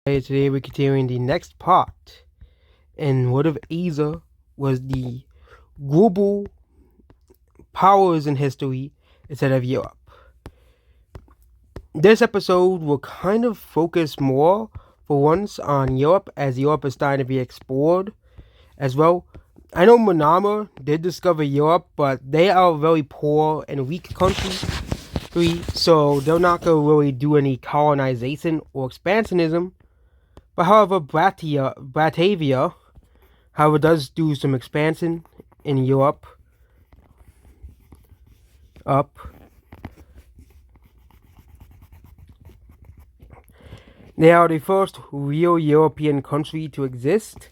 Today we're continuing the next part, and World of Asia was the global powers in history instead of Europe. This episode will kind of focus more for once on Europe, as Europe is starting to be explored as well. I know Manama did discover Europe, but they are a very poor and weak country, so they're not going to really do any colonization or expansionism. But however, Batavia, however, does do some expansion in Europe. They are the first real European country to exist,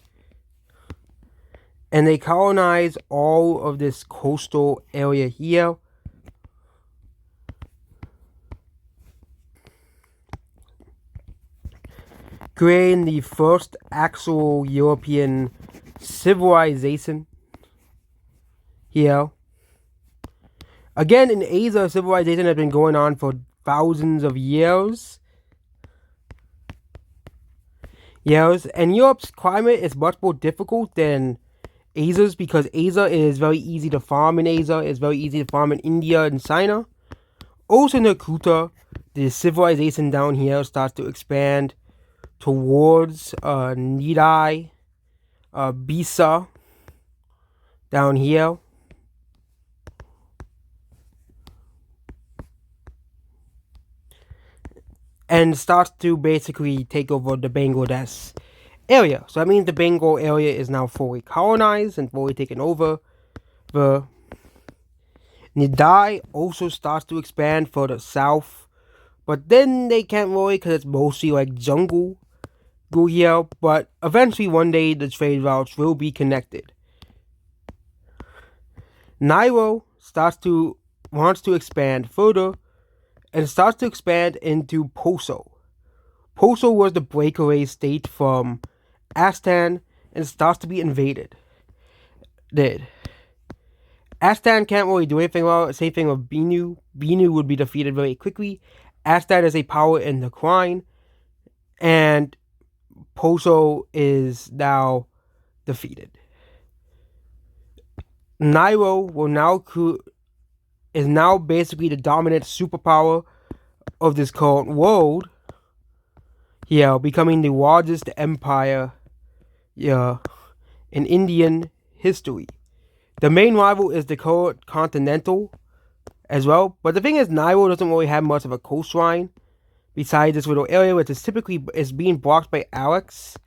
and they colonize all of this coastal area here. Creating the first actual European civilization here. Again, in Asia, civilization has been going on for thousands of years. Yes, and Europe's climate is much more difficult than Asia's, because Asia is very easy to farm in Asia. It's very easy to farm in India and China. Also in Calcutta, the civilization down here starts to expand towards Nidai, Bisa, down here. And starts to basically take over the Bangladesh area. So that means the Bengal area is now fully colonized and fully taken over. The Nidai also starts to expand further south, but then they can't really, because it's mostly like jungle go here. But eventually one day the trade routes will be connected. Nairo wants to expand further, and starts to expand into Poso. Poso was the breakaway state from Astan and starts to be invaded. Astan can't really do anything about it. Same thing with Binu. Binu would be defeated very quickly. Astan is a power in decline, and Poso is now defeated. Nairo is now basically the dominant superpower of this current world, becoming the largest empire in Indian history. The main rival is the current Continental as well, but the thing is, Nairo doesn't really have much of a coastline besides this little area, which is being blocked by Alex.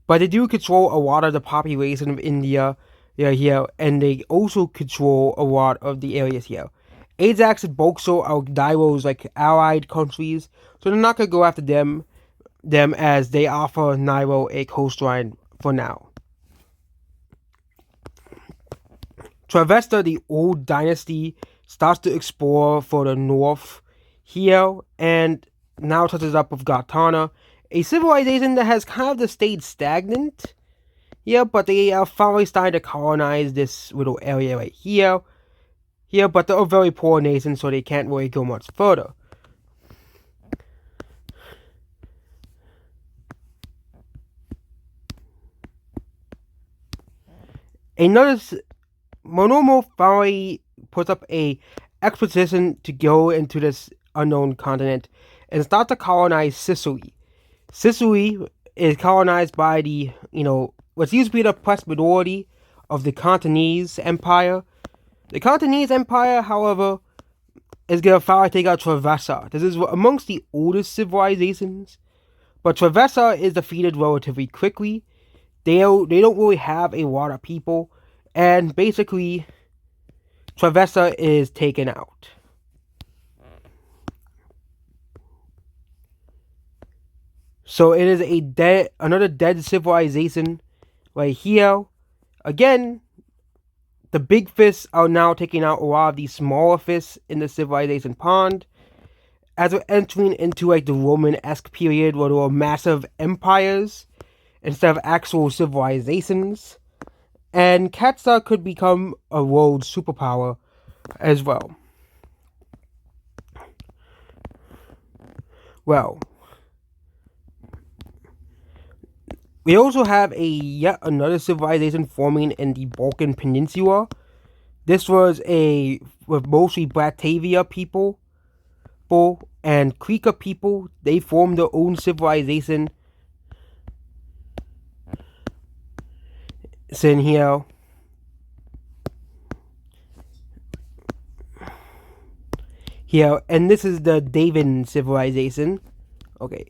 But they do control a lot of the population of India here, and they also control a lot of the areas here. Ajax and Boxer are Nairo's allied countries, so they're not gonna go after them as they offer Nairo a coastline for now. Travesta, the old dynasty, starts to explore for the north here, and now touches up with Ghatana, a civilization that has kind of stayed stagnant. But they are finally starting to colonize this little area right here. But they're a very poor nation, so they can't really go much further. Monomo finally puts up a expedition to go into this unknown continent and start to colonize Sicily. Sicily is colonized by the, what used to be the oppressed minority of the Cantonese Empire. The Cantonese Empire, however, is going to finally take out Travessa. This is amongst the oldest civilizations, but Travessa is defeated relatively quickly. They don't really have a lot of people, and basically, Travessa is taken out. So it is another dead civilization right here. Again, the big fists are now taking out a lot of these smaller fists in the civilization pond, as we're entering into the Roman-esque period where there were massive empires instead of actual civilizations. And Katsa could become a world superpower as well. Well, We also have yet another civilization forming in the Balkan Peninsula. This was with mostly Batavia people and Krika people. They formed their own civilization. In here. Here, and this is the Davan civilization. Okay.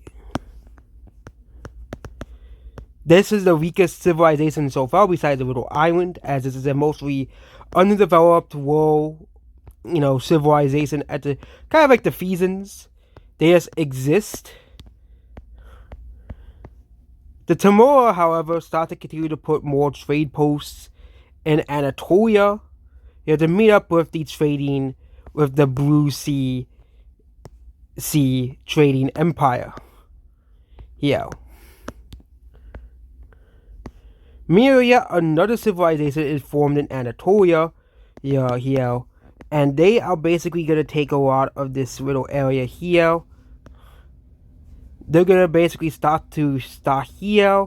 This is the weakest civilization so far, besides the little island, as this is a mostly underdeveloped world, civilization at the kind of like the Phoenicians. They just exist. The Timur, however, start to continue to put more trade posts in Anatolia. You have to meet up with the trading with the Blue Sea trading empire. Yeah. Meanwhile, another civilization is formed in Anatolia. Yeah. And they are basically going to take a lot of this little area here. They're going to basically start here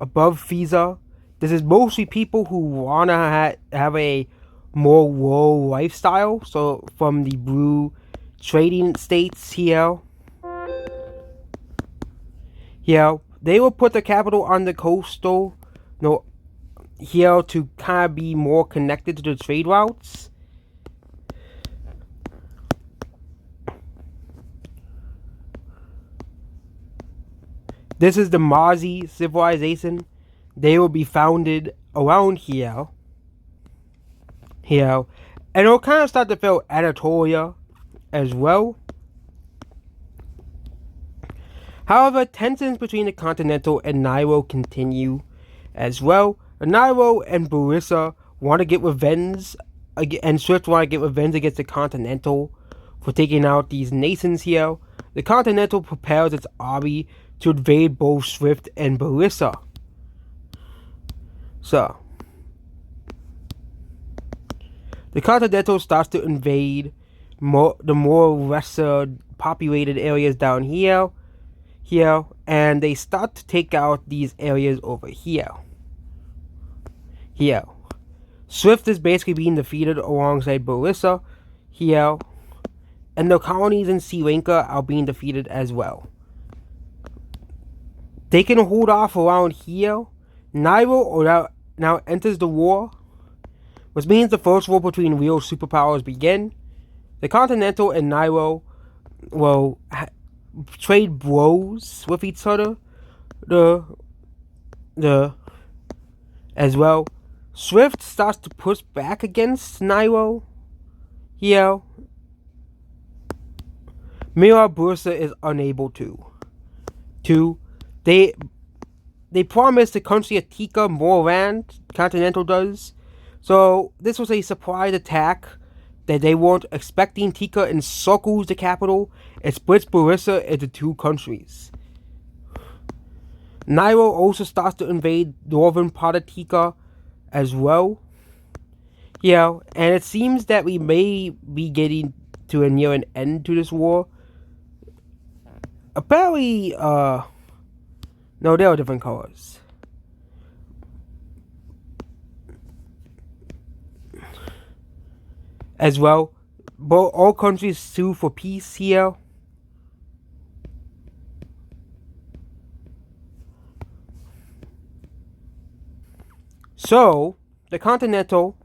above Fiza. This is mostly people who want to have a more rural lifestyle. So from the blue trading states here. Yeah, they will put the capital on the coastal, here to kind of be more connected to the trade routes. This is the Mazi civilization. They will be founded around here. And it'll kind of start to fill Anatolia as well. However, tensions between the Continental and Nairo continue as well. Nairo and Burissa want to get revenge, and Swift want to get revenge against the Continental for taking out these nations here. The Continental prepares its army to invade both Swift and Burissa. So, the Continental starts to invade the more lesser populated areas down here, and they start to take out these areas over here. Swift is basically being defeated alongside Burissa here, and the colonies in Sri Lanka are being defeated as well. They can hold off around here. Nairo now enters the war, which means the first war between real superpowers begin. The Continental and Nairo will trade blows with each other. As well. Swift starts to push back against Nairo. Meanwhile, Bursa is unable to. They promised the country of Tika more land, Continental does. So this was a surprise attack that they weren't expecting. Tika encircles the capital and splits Burissa into two countries. Nairo also starts to invade northern part of Tika as well. And it seems that we may be getting to near an end to this war. Apparently, no, they are different colors. As well, but all countries sue for peace here. So, the Continental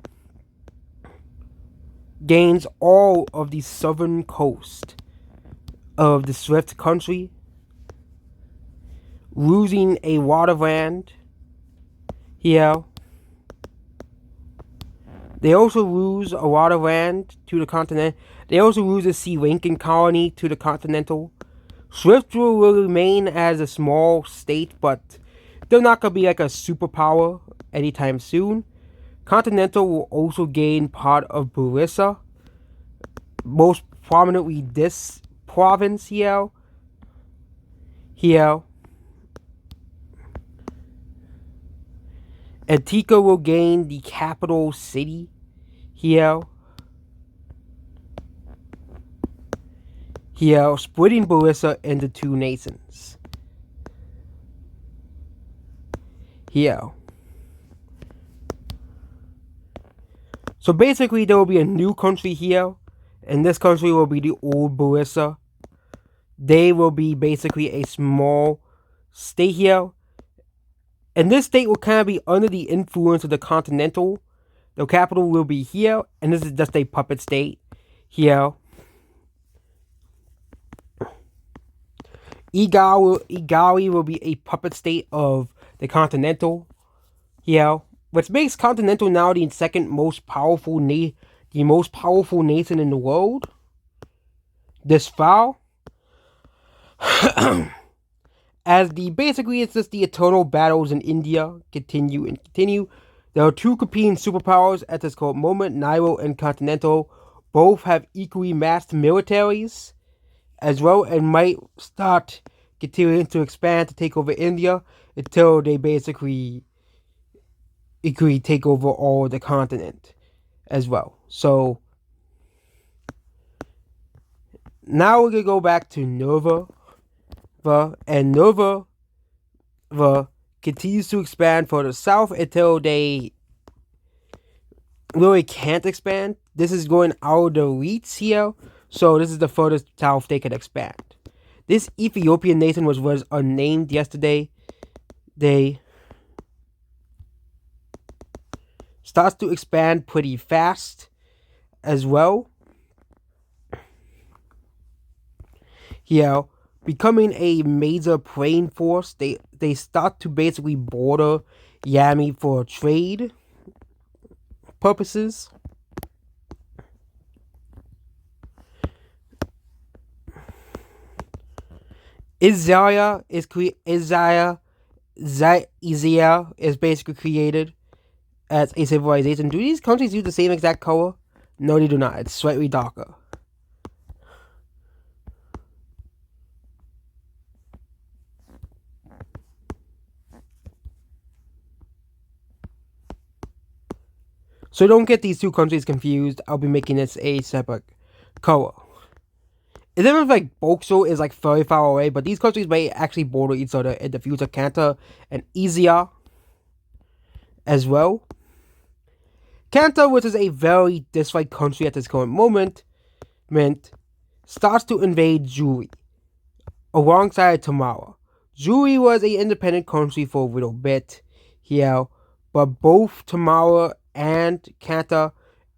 gains all of the southern coast of the Swift country, losing a lot of land here. They also lose a lot of land to the continent. They also lose a Sri Lankan colony to the Continental. Swift will remain as a small state, but they're not going to be like a superpower anytime soon. Continental will also gain part of Burissa, most prominently this province here. Antica will gain the capital city here, splitting Burissa into two nations. here. So basically, there will be a new country here, and this country will be the old Barissa. They will be basically a small state here, and this state will kind of be under the influence of the Continental. The capital will be here, and this is just a puppet state here. Igali will be a puppet state of the Continental here, which makes Continental now the second most powerful nation in the world. This far, as basically it's just the eternal battles in India continue. There are two competing superpowers at this current moment. Nairo and Continental both have equally matched militaries as well, and might start continuing to expand to take over India until they basically equally take over all the continent as well. So now we're gonna go back to Nerva, and Nerva continues to expand further south until they really can't expand. This is going out of the reach here, so this is the furthest south they can expand. This Ethiopian nation was unnamed yesterday. They starts to expand pretty fast as well. Here, becoming a major playing force, they start to basically border Yami for trade purposes. Izaya is basically created as a civilization. Do these countries use the same exact color? No, they do not. It's slightly darker. So don't get these two countries confused. I'll be making this a separate color. It seems like Boxo is like very far away, but these countries may actually border each other in the future. Kanta and Izia as well. Kanta, which is a very disliked country at this current moment, starts to invade Juri alongside Tamara. Juri was an independent country for a little bit here, but both Tamara and Kanta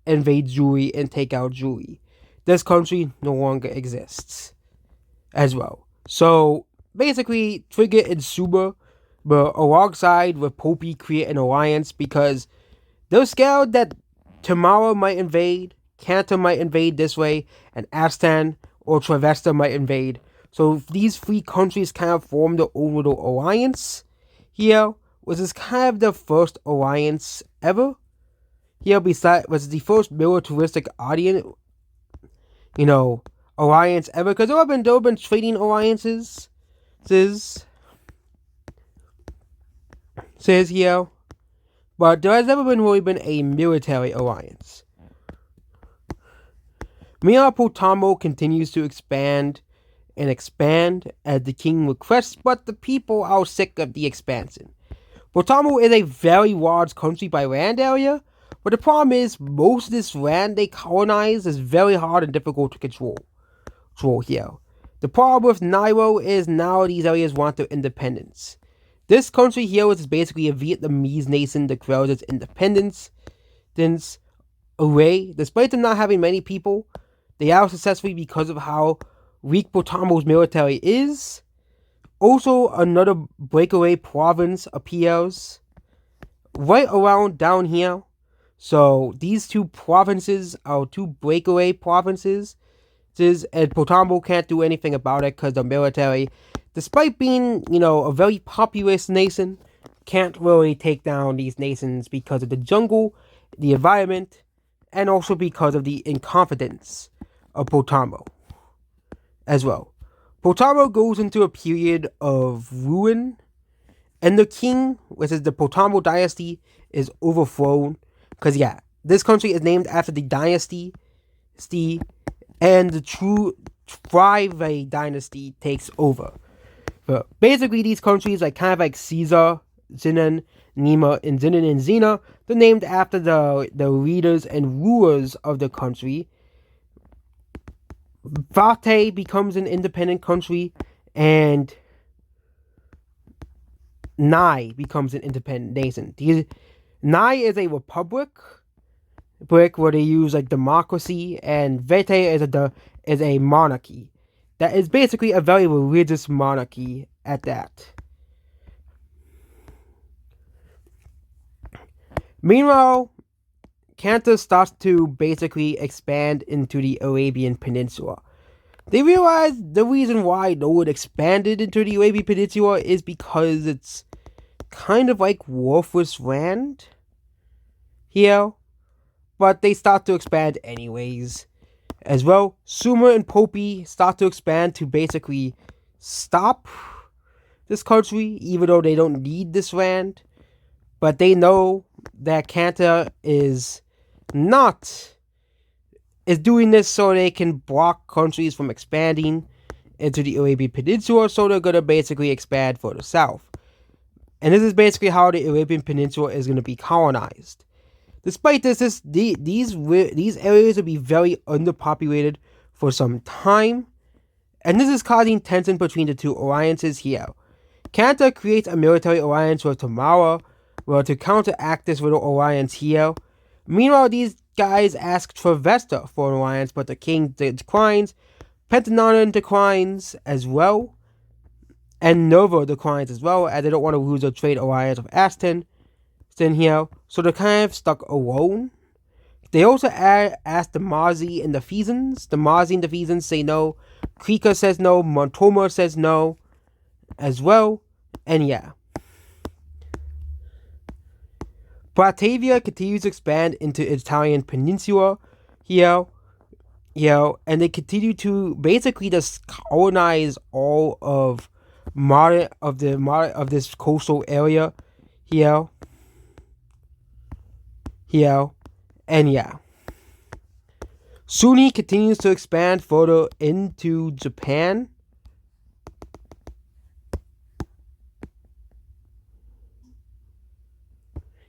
invade Juri and take out Juri. This country no longer exists as well. So basically, Frigate and Suba, but alongside with Poppy, create an alliance because they're scared that Tamara might invade, Kanta might invade this way, and Astan or Travesta might invade. So these three countries kind of form their own little alliance here, which is kind of the first alliance ever. Here, besides, was the first militaristic alliance ever, because there have been trading alliances, says here, but there has never really been a military alliance. Potamo continues to expand as the king requests, but the people are sick of the expansion. Potamo is a very large country by land area, but the problem is most of this land they colonize is very hard and difficult to control here. The problem with Nairo is now these areas want their independence. This country here is basically a Vietnamese nation that declares its independence away. Despite them not having many people, they are successfully because of how weak Potamo's military is. Also, another breakaway province appears right around down here. So these two provinces are two breakaway provinces, and Potamo can't do anything about it because the military, despite being, a very populous nation, can't really take down these nations because of the jungle, the environment, and also because of the incompetence of Potamo as well. Potamo goes into a period of ruin, and the king, which is the Potamo dynasty, is overthrown. Because, this country is named after the dynasty, and the true Thrive dynasty takes over. But basically, these countries, kind of like Caesar Zinon, Nima, and Zinon and Zina. They're named after the leaders and rulers of the country. Vate becomes an independent country, and Nai becomes an independent nation. Nai is a republic where they use like democracy, and Vete is a monarchy. That is basically a very religious monarchy at that. Meanwhile, Cantor starts to basically expand into the Arabian Peninsula. They realize the reason why Nold expanded into the Arabian Peninsula is because it's kind of like worthless land here, but they start to expand anyways. As well, Sumer and Popey start to expand to basically stop this country, even though they don't need this land. But they know that Cantor is doing this so they can block countries from expanding into the Arabian Peninsula, so they're going to basically expand further south. And this is basically how the Arabian Peninsula is going to be colonized. Despite this, these areas will be very underpopulated for some time, and this is causing tension between the two alliances here. Cantor creates a military alliance with Tamara, to counteract this little alliance here. Meanwhile, these guys asked for Vesta for an alliance, but the king declines. Pentanonon declines as well, and Nova declines as well, as they don't want to lose a trade alliance of Aston here, so they're kind of stuck alone. They also ask the Mazi and the Phezans. The Mazi and the Phezans say no. Krika says no. Montoma says no as well. And yeah. Batavia continues to expand into the Italian peninsula here, and they continue to basically just colonize all of this coastal area here, and yeah. Sunni continues to expand further into Japan.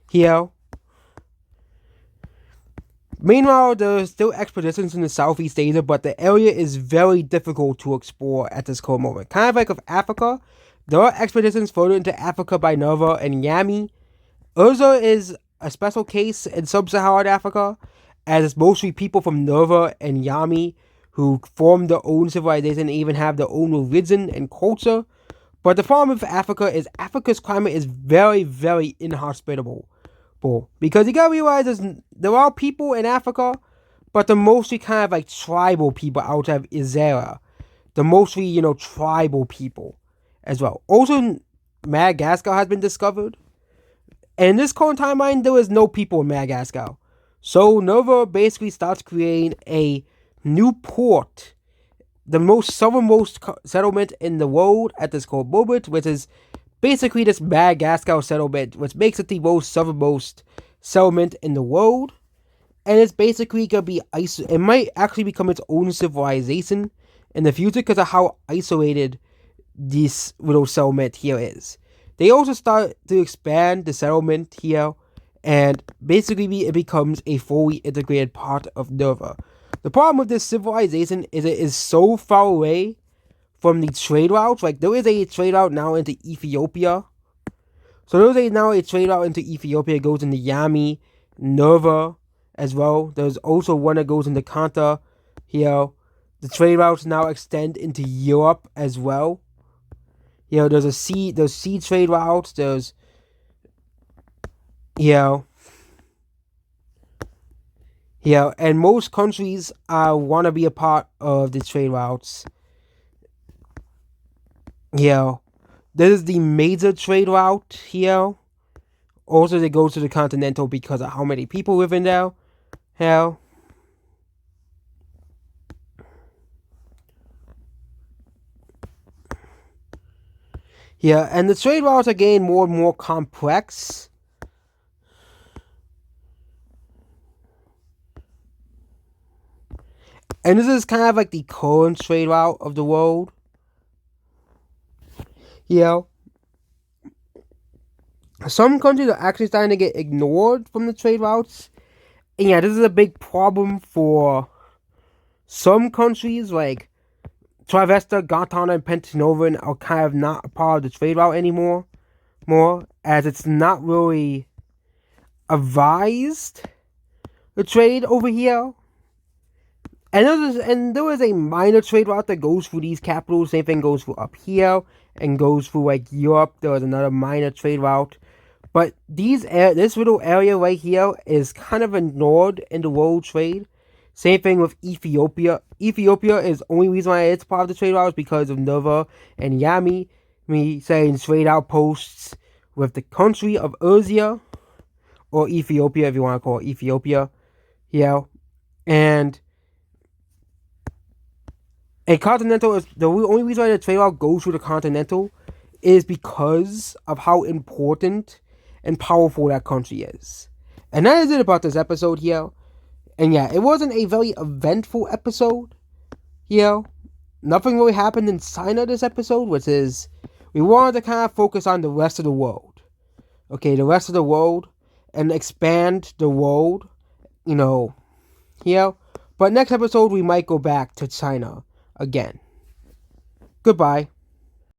Here. Meanwhile, there's still expeditions in the Southeast Asia, but the area is very difficult to explore at this current moment. Kind of like of Africa, there are expeditions further into Africa by Nova and Yami. Urza is a special case in sub-Saharan Africa, as it's mostly people from Nova and Yami who form their own civilization and even have their own religion and culture. But the problem with Africa is Africa's climate is very, very inhospitable. Because you gotta realize there are people in Africa, but they're mostly kind of like tribal people outside of Izera. They're mostly, tribal people as well. Also, Madagascar has been discovered. And in this current timeline, there is no people in Madagascar. So Nova basically starts creating a new port, the most southernmost settlement in the world at this current moment, which is basically this Madagascar settlement, which makes it the most southernmost settlement in the world. And it's basically going to be it might actually become its own civilization in the future because of how isolated this little settlement here is. They also start to expand the settlement here, and basically it becomes a fully integrated part of Nova. The problem with this civilization is it is so far away from the trade routes. Like, there is a trade route now into Ethiopia. So there's now a trade route into Ethiopia. It goes into Yami, Nova as well. There's also one that goes into Kanta here. The trade routes now extend into Europe as well. There's sea trade routes. There's, and most countries want to be a part of the trade routes. This is the major trade route here. Also, they go to the continental because of how many people live in there. And the trade routes are getting more and more complex. And this is kind of like the current trade route of the world. some countries are actually starting to get ignored from the trade routes. And yeah, this is a big problem for some countries like Trivesta, Ghana, and Pennsylvania are kind of not a part of the trade route anymore. As it's not really advised the trade over here. And there is a minor trade route that goes through these capitals. Same thing goes through up here and goes through like Europe. There was another minor trade route. But this little area right here is kind of ignored in the world trade. Same thing with Ethiopia. Ethiopia is the only reason why it's part of the trade route is because of Nova and Yami. Me saying trade outposts with the country of Ursia, or Ethiopia if you want to call it Ethiopia. Yeah. And a continental is the only reason why the trade route goes through the continental is because of how important and powerful that country is. And that is it about this episode here. And yeah, it wasn't a very eventful episode. Nothing really happened in China this episode, which is we wanted to kind of focus on the rest of the world. Okay, the rest of the world and expand the world, But next episode we might go back to China again. Goodbye.